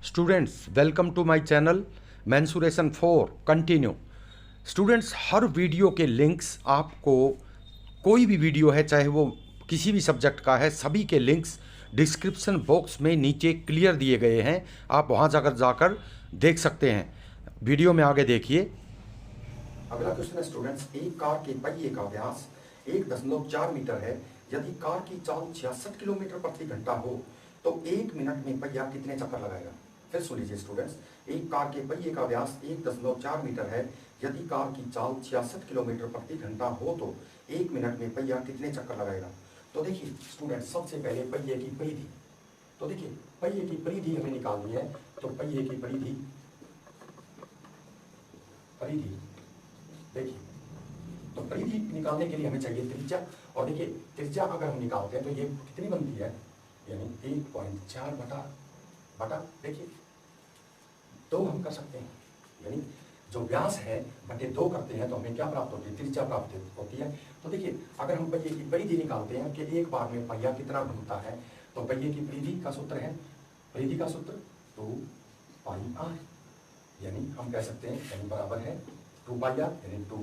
Students welcome to my channel mensuration 4 continue. Students, हर video के links आपको, कोई भी वीडियो है चाहे वो किसी भी सब्जेक्ट का है, सभी के लिंक्स डिस्क्रिप्शन बॉक्स में नीचे क्लियर दिए गए हैं। आप वहां जाकर देख सकते हैं। वीडियो में आगे देखिए। अगला क्वेश्चन है स्टूडेंट्स, एक कार के पहिए का व्यास 1.4 मीटर है। यदि कार की चाल 66 किलोमीटर प्रति घंटा हो तो 1 मिनट में पहिया कितने चक्कर लगाएगा। फिर सुन लीजिए स्टूडेंट्स, एक कार के पहिए का व्यास 1.4 मीटर है। यदि कार की चाल 66 किलोमीटर प्रति घंटा हो तो 1 मिनट में पहिया कितने चक्कर लगाएगा। तो देखिए स्टूडेंट्स, सबसे पहले पहिए की परिधि, तो देखिए पहिए की परिधि हमें निकालनी है। तो पहिए की परिधि परिधि देखिए, तो परिधि निकालने के लिए हमें चाहिए त्रिज्या। और देखिए त्रिज्या अगर हम निकालते हैं तो ये कितनी बनती है, यानी 1.4 बटा देखिए 2 हम कर सकते हैं। यानी जो व्यास है बटे 2 करते हैं तो हमें क्या प्राप्त होती है, त्रिज्या प्राप्त होती है। तो देखिए अगर हम पहिए की परिधि निकालते हैं कि एक बार में पहिया कितना घूमता है, तो पहिए की परिधि का सूत्र है, परिधि का सूत्र 2πr, यानी हम कह सकते हैं यानी बराबर है 2πr, यानी 2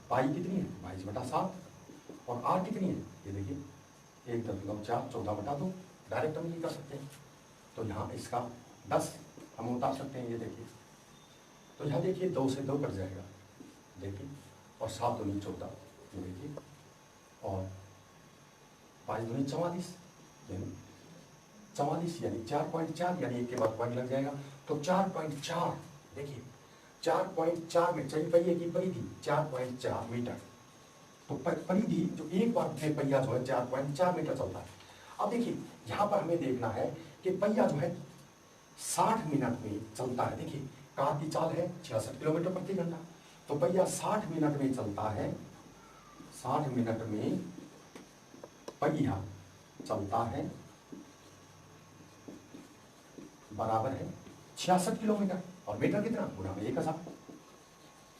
पाई कितनी है 22/7 और आर कितनी है, ये देखिए 1.4 14/2। डायरेक्ट हम ये कर सकते हैं। तो यहाँ इसका 10 हम उतार सकते हैं, ये देखिए। तो यहाँ देखिए 2 से 2 कट जाएगा, देखिए, और 7 दूनी 14, ये देखिए, और 5 दूनी 44, यानी 44 यानी 4.4, यानी एक के बाद पॉइंट लग जाएगा। तो 4.4 देखिए 4.4 में चाहिए पहिए की परिधि 4.4 मीटर। तो परिधि जो एक बार में पहिया जो है 4.4 मीटर चलता है। अब देखिए यहाँ पर हमें देखना है कि पहिया जो है 60 मिनट में चलता है। देखिए कार की चाल है 66 किलोमीटर प्रति घंटा, तो पहिया 60 मिनट में चलता है। 60 मिनट में पहिया चलता है बराबर है 66 किलोमीटर, और मीटर कितना गुना में 1000।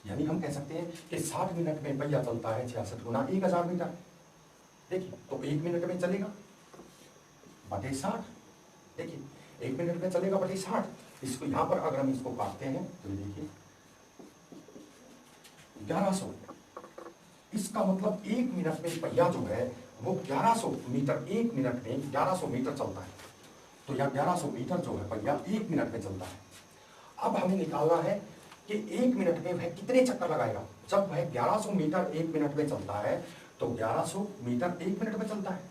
यानी हम कह सकते हैं कि 60 मिनट में पहिया चलता है 66 गुना 1000 मीटर। देखिए तो 1 मिनट में चलेगा बटे 60, देखिए 1 मिनट में चलेगा बटे 60। इसको यहाँ पर अगर हम इसको काटते हैं तो देखिए 1100, इसका मतलब 1 मिनट में पहिया जो है वो 1100 मीटर, 1 मिनट में 1100 मीटर चलता है। तो यह 1100 मीटर जो है पहिया 1 मिनट में चलता है। अब हमें निकालना है कि 1 मिनट में वह कितने चक्कर लगाएगा। जब वह 1100 मीटर 1 मिनट में चलता है तो 1100 मीटर 1 मिनट में चलता है,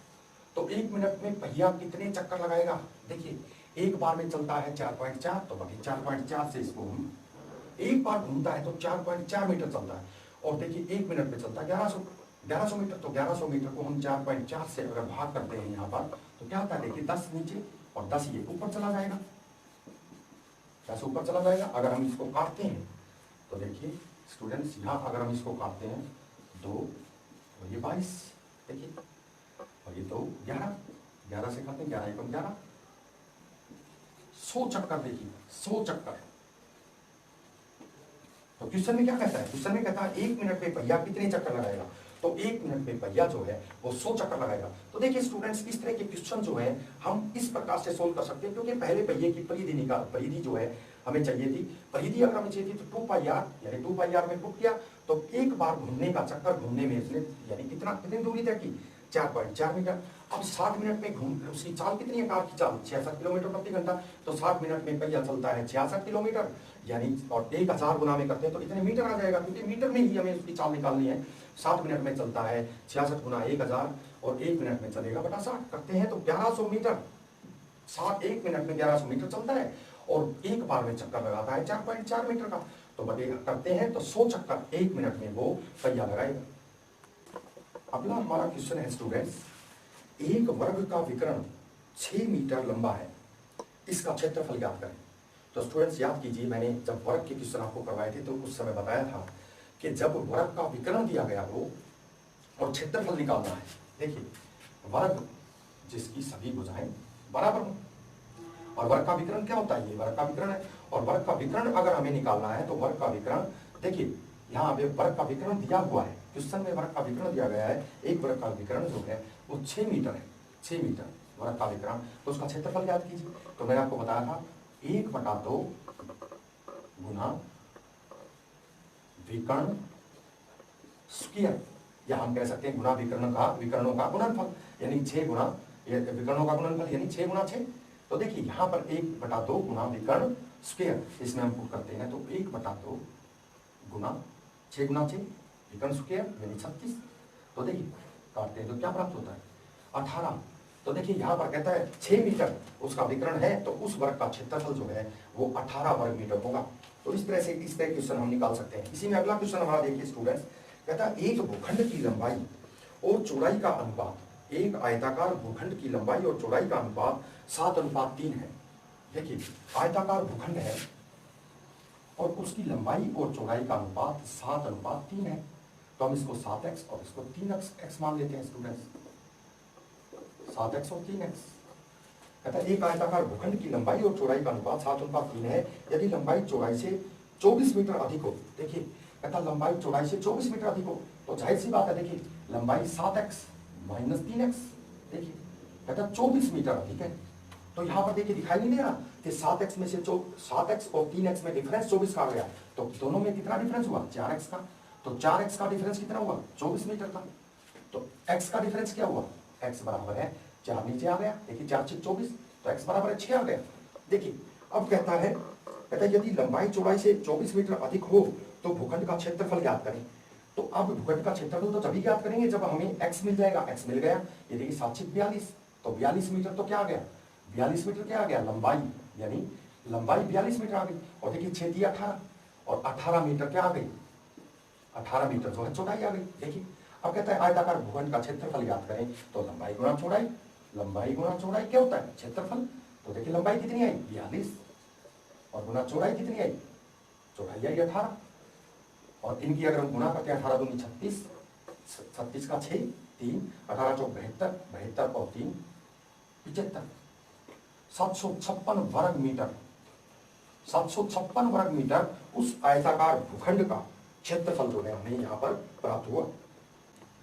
तो 1 मिनट में पहिया कितने चक्कर लगाएगा। देखिए एक बार में चलता है 4.4, तो बाकी 4.4 से इसको हम एक बार घूमता है तो 4.4 मीटर चलता है। और देखिए 1 मिनट में चलता है 1100 मीटर, तो 1100 मीटर को हम 4.4 से अगर भाग करते हैं यहाँ पर तो क्या होता है, देखिए 10 नीचे और 10 ये ऊपर चला जाएगा, 10 ऊपर चला जाएगा। अगर हम इसको काटते हैं तो देखिए स्टूडेंट्स, यहाँ अगर हम इसको काटते हैं 2 और ये 22, देखिए, और ये 2 11 से काटते हैं 11 एकम 11, 100 चक्कर, देखिए 100 चक्कर। तो क्वेश्चन में क्या कहता है, क्वेश्चन में कहता है 1 मिनट में पहिया कितने चक्कर लगाएगा। तो 1 मिनट में पहिया जो है वो 100 चक्कर लगाएगा। तो देखिए स्टूडेंट्स, इस तरह के क्वेश्चन जो है हम इस प्रकार से सोल्व कर सकते हैं, क्योंकि पहले पहिए की परिधि जो है हमें चाहिए थी। परिधि अगर हमें चाहिए थी तो 2πr, यानी 2πr में पुट किया तो एक बार घूमने का चक्कर घूमने में इसने यानी कितनी दूरी तय की 4.4 मीटर। अब 60 मिनट में घूम, उसकी चाल कितनी है, कार की चाल 66 किलोमीटर प्रति घंटा, तो 60 मिनट में पहिया चलता है 66 किलोमीटर, यानी और 1000 गुना में करते हैं तो इतने मीटर आ जाएगा, क्योंकि मीटर में ही हमें उसकी चाल निकालनी है। 60 मिनट में चलता है 66 गुना 1000 और 1 मिनट में चलेगा बटा 60 करते हैं तो 1100 मीटर। 1 मिनट में 1100 मीटर चलता है और एक बार में चक्कर लगाता है 4.4 मीटर का, तो बटे करते हैं तो 100 चक्कर 1 मिनट में वो पहिया लगाएगा। अगला हमारा क्वेश्चन है स्टूडेंट्स, एक वर्ग का विकर्ण 6 मीटर लंबा है, इसका क्षेत्रफल ज्ञात करें। तो स्टूडेंट्स याद कीजिए, मैंने जब वर्ग के क्वेश्चन आपको करवाए थे तो उस समय बताया था कि जब वर्ग का विकर्ण दिया गया हो और क्षेत्रफल निकालना है, देखिए वर्ग जिसकी सभी भुजाएं बराबर हो, और वर्ग का विकर्ण क्या होता है, ये वर्ग का विकर्ण है। और वर्ग का विकर्ण अगर हमें निकालना है तो वर्ग का विकर्ण, देखिए यहाँ पे वर्ग का विकर्ण दिया हुआ है, क्वेश्चन में वर्ग का विकर्ण दिया गया है। एक वर्ग का विकर्ण जो है वो 6 मीटर है, 6 मीटर वर्ग का विकर्ण, तो उसका क्षेत्रफल याद कीजिए। तो मैंने आपको बताया था 1/2 गुना विकर्ण स्क्वायर, या हम कह सकते हैं गुना विकर्णों का गुणनफल, यानी 6 गुना विकर्णों का गुणनफल यानी 6 गुना 6। तो देखिए यहां पर 1/2 गुना विकर्ण स्क्वायर, इसमें हम पुट करते हैं तो 1/2 गुना 6 गुना 6 विकर्ण स्क्वायर यानी 36। तो देखिए काटते हैं तो क्या प्राप्त होता है 18। तो देखिए यहाँ पर कहता है 6 मीटर उसका विकर्ण है, तो उस वर्ग का क्षेत्रफल जो है वो 18 वर्ग मीटर होगा। तो इस तरह क्वेश्चन हम निकाल सकते हैं। इसी में अगला क्वेश्चन हमारा देखिए स्टूडेंट्स, कहता है एक भूखंड की लंबाई और चौड़ाई का अनुपात, एक आयताकार भूखंड की लंबाई और चौड़ाई का अनुपात 7:3 है। देखिए आयताकार भूखंड है और उसकी लंबाई और चौड़ाई का अनुपात 7:3 है, तो हम इसको 7x और इसको 3x मान लेते हैं स्टूडेंट्स, 7x और 3x। कहता है एक आयताकार भूखंड की लंबाई और चौड़ाई का अनुपात 7:3 है, यदि लंबाई चौड़ाई से 24 मीटर अधिक हो। देखिए कहता लंबाई चौड़ाई से 24 मीटर अधिक हो, तो जाहिर सी बात है देखिए लंबाई 7x माइनस 3x, देखिए कहता 24 मीटर अधिक है। तो यहाँ पर देखिए दिखाई नहीं दे रहा कि 7x में से 7x और 3x में डिफरेंस 24 का आ गया, तो दोनों में कितना डिफरेंस हुआ 4x का। तो 4x का डिफरेंस कितना हुआ 24 मीटर का। तो x का डिफरेंस क्या हुआ, x बराबर है 4 नीचे आ गया, देखिए 4 से 24, तो x बराबर है 6 आ गया। देखिए अब कहता है यदि लंबाई चौड़ाई से 24 मीटर अधिक हो तो भूखंड का क्षेत्रफल ज्ञात करें। तो अब भूखंड का क्षेत्रफल तो तभी ज्ञात करेंगे जब हमें x मिल जाएगा। x मिल गया, ये देखिए 7×42, तो 42 मीटर तो क्या आ गया 42 मीटर क्या आ गया लंबाई, यानी लंबाई 42 मीटर आ गई। और देखिए 6 × 18 और 18 मीटर क्या आ गई 18 मीटर जो है चौड़ाई आ गई। देखिए अब कहता है आयताकार भूखंड का क्षेत्रफल ज्ञात करें, तो लंबाई गुणा चौड़ाई, लंबाई गुणा चौड़ाई क्या होता है क्षेत्रफल। तो देखिए लंबाई कितनी आई 42 और गुणा चौड़ाई कितनी आई, चौड़ाई आई 18, और इनकी अगर हम गुणा करते हैं 18 दूनी 36, 36 का 6 3, 18 चौक 72, 72 और 3 75, 756 वर्ग मीटर, 756 वर्ग मीटर उस आयताकार भूखंड का क्षेत्रफल जो है हमें यहाँ पर प्राप्त हुआ।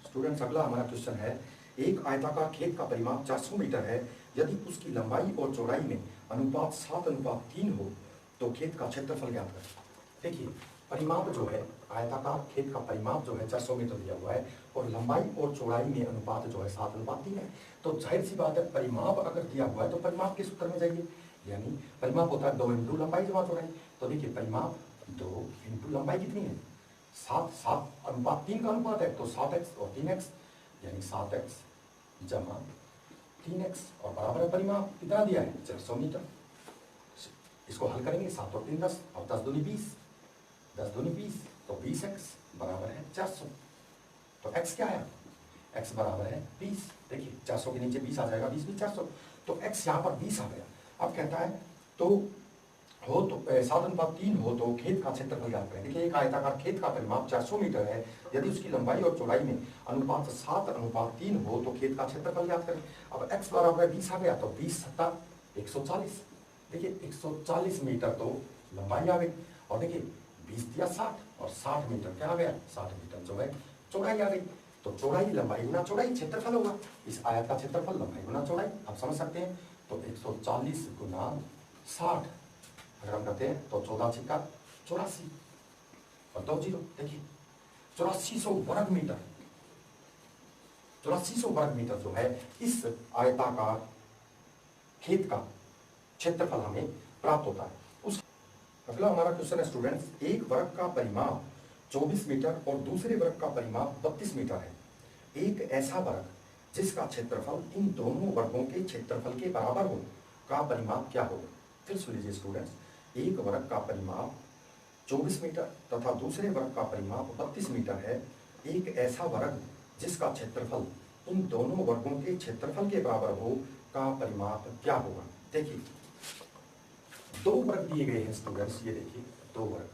स्टूडेंट्स अगला हमारा क्वेश्चन है, एक आयताकार खेत का परिमाप 400 मीटर है, यदि उसकी लंबाई और चौड़ाई में अनुपात 7:3 हो तो खेत का क्षेत्रफल ज्ञात करें। देखिए परिमाप जो है आयताकार खेत का परिमाप जो है 400 मीटर दिया हुआ है और लंबाई और चौड़ाई में अनुपात जो है 7:3 है। तो जाहिर सी बात है परिमाप अगर दिया हुआ है तो परिमाप के सूत्र में जाइए, यानी परिमाप होता है 2 × लंबाई जमा चौड़ाई। तो देखिए परिमाप 2 × लंबाई कितनी है 7:3 का अनुपात है, तो 7x और 3x यानी 7x जमा 3x और बराबर है परिमाप कितना दिया है 400 मीटर। इसको हल करेंगे 7 और 3 10 और 10 दूनी 20, 10 दूनी 20, तो 20x बराबर है 400। तो x क्या है x बराबर है 20। देखिए 400 के नीचे 20 आ जाएगा, 20 400, तो x यहाँ पर 20 आ गया। अब कहता है तो हो तो 7:3 हो तो खेत का क्षेत्रफल ज्ञात करें। देखिए एक आयताकार खेत का परिमाप 400 मीटर है, यदि उसकी लंबाई और चौड़ाई में अनुपात 7:3 हो तो खेत का क्षेत्रफल ज्ञात करें। अब x बराबर 20 आ गया, तो 20 7 140, देखिए 140 मीटर तो लंबाई आ गई, और देखिए 20 या 60 और 60 मीटर क्या आ गया 60 मीटर जो है चौड़ाई आ गई। तो चौड़ाई लंबाई गुना चौड़ाई क्षेत्रफल होगा, इस आयत का क्षेत्रफल लंबाई गुना चौड़ाई आप समझ सकते हैं। तो 140 गुना 60 अगर हम करते हैं तो 14 × 84 और 2 0, देखिए 8400 वर्ग मीटर, 8400 वर्ग मीटर जो है इस आयताकार खेत का क्षेत्रफल हमें प्राप्त होता है। उस अगला हमारा क्वेश्चन है स्टूडेंट्स, एक वर्ग का परिमाप 24 मीटर और दूसरे वर्ग का परिमाप 32 मीटर है, एक ऐसा वर्ग जिसका क्षेत्रफल इन दोनों वर्गों के क्षेत्रफल के बराबर हो का परिमाप क्या होगा। फिर सुन लीजिए स्टूडेंट्स, एक वर्ग का परिमाप 24 मीटर तथा दूसरे वर्ग का परिमाप 32 मीटर है, एक ऐसा वर्ग जिसका क्षेत्रफल इन दोनों वर्गों के क्षेत्रफल के बराबर हो का परिमाप क्या होगा। देखिए 2 वर्ग दिए गए हैं स्टूडेंट्स, ये देखिए 2 वर्ग,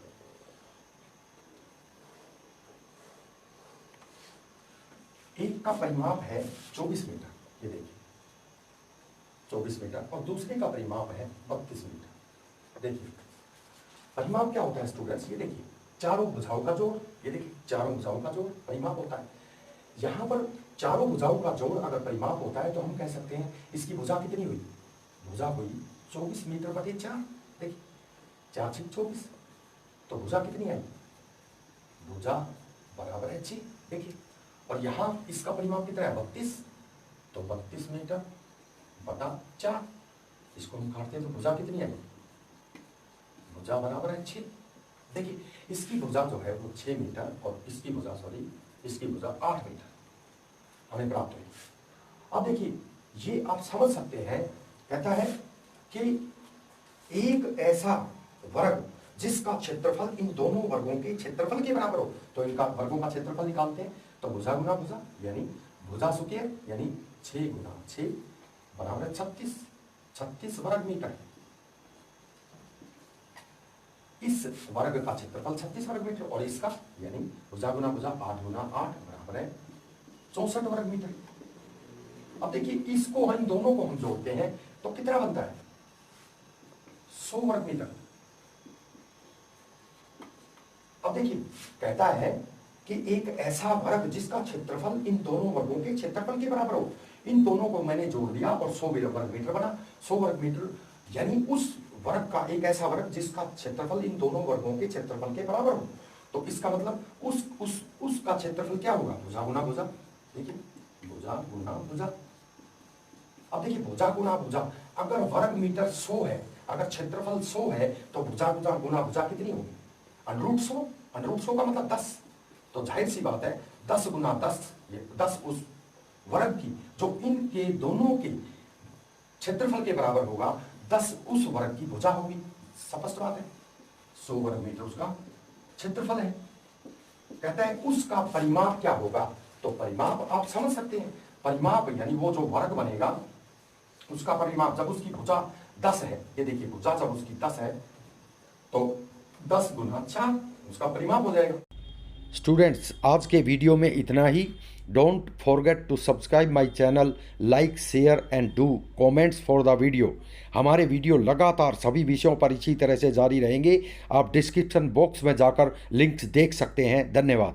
एक का परिमाप है 24 मीटर, ये देखिए 24 मीटर, और दूसरे का परिमाप है 32 मीटर। देखिए परिमाप क्या होता है स्टूडेंट्स, ये देखिए चारों भुजाओं का जोड़, ये देखिए चारों भुजाओं का जोड़ परिमाप होता है। यहाँ पर चारों भुजाओं का जोड़ अगर परिमाप होता है तो हम कह सकते हैं इसकी भुजा कितनी हुई, भुजा हुई 24 मीटर बटे 4, देखिए 4 6 24, तो भुजा कितनी आई, भुजा बराबर है 6। देखिए और यहाँ इसका परिमाप कितना है 32, तो 32 मीटर बटा 4, इसको हम काटते हैं तो भुजा कितनी आई, भुजा बराबर है 6। देखिए इसकी भुजा जो है वो 6 मीटर और इसकी भुजा इसकी भुजा 8 मीटर हमें प्राप्त हुई। अब देखिए ये आप समझ सकते हैं, कहता है कि एक ऐसा वर्ग जिसका क्षेत्रफल इन दोनों वर्गों के क्षेत्रफल के बराबर हो, तो इनका वर्गों का क्षेत्रफल निकालते हैं, तो भुजा गुना भुजा यानी भुजा स्क्वायर यानी 6 गुना 6 बराबर 36 वर्ग मीटर। इस वर्ग का क्षेत्रफल 36 वर्ग मीटर और इसका यानी भुजा गुना भुजा 8 गुना 8 बराबर है 64 वर्ग मीटर। अब देखिए इसको इन दोनों को हम जोड़ते हैं तो कितना बनता है 100 वर्ग मीटर। अब देखिए कहता है कि एक ऐसा वर्ग जिसका क्षेत्रफल इन दोनों वर्गों के क्षेत्रफल के बराबर हो, इन दोनों को मैंने जोड़ दिया और 100 वर्ग मीटर बना। 100 वर्ग मीटर यानी उस वर्ग का एक ऐसा वर्ग जिसका क्षेत्रफल इन दोनों वर्गों के क्षेत्रफल के बराबर हो, तो इसका मतलब उसका क्षेत्रफल क्या होगा, भुजा गुना भुजा। देखिए भुजा गुना भुजा। अब देखिए भुजा गुना भुजा, अगर वर्ग मीटर 100 है, अगर क्षेत्रफल 100 है, तो भुजा गुना भुजा कितनी होगी, √100। √100 का मतलब 10, तो जाहिर सी बात है 10 गुना 10, ये 10 उस वर्ग की जो इनके दोनों के क्षेत्रफल के बराबर होगा, 10 उस वर्ग की भुजा होगी। स्पष्ट बात है, 100 वर्ग मीटर उसका क्षेत्रफल है। कहता है उसका परिमाप क्या होगा, तो परिमाप आप समझ सकते हैं, परिमाप यानी वो जो वर्ग बनेगा उसका परिमाप जब उसकी भुजा 10 है, ये देखिए भुजा जब उसकी 10 है तो 10 गुना 4 उसका परिमाप हो जाएगा। स्टूडेंट्स आज के वीडियो में इतना ही। Don't forget to subscribe my channel, like share and do comments for the video. हमारे वीडियो लगातार सभी विषयों पर इसी तरह से जारी रहेंगे। आप डिस्क्रिप्शन बॉक्स में जाकर लिंक्स देख सकते हैं। धन्यवाद।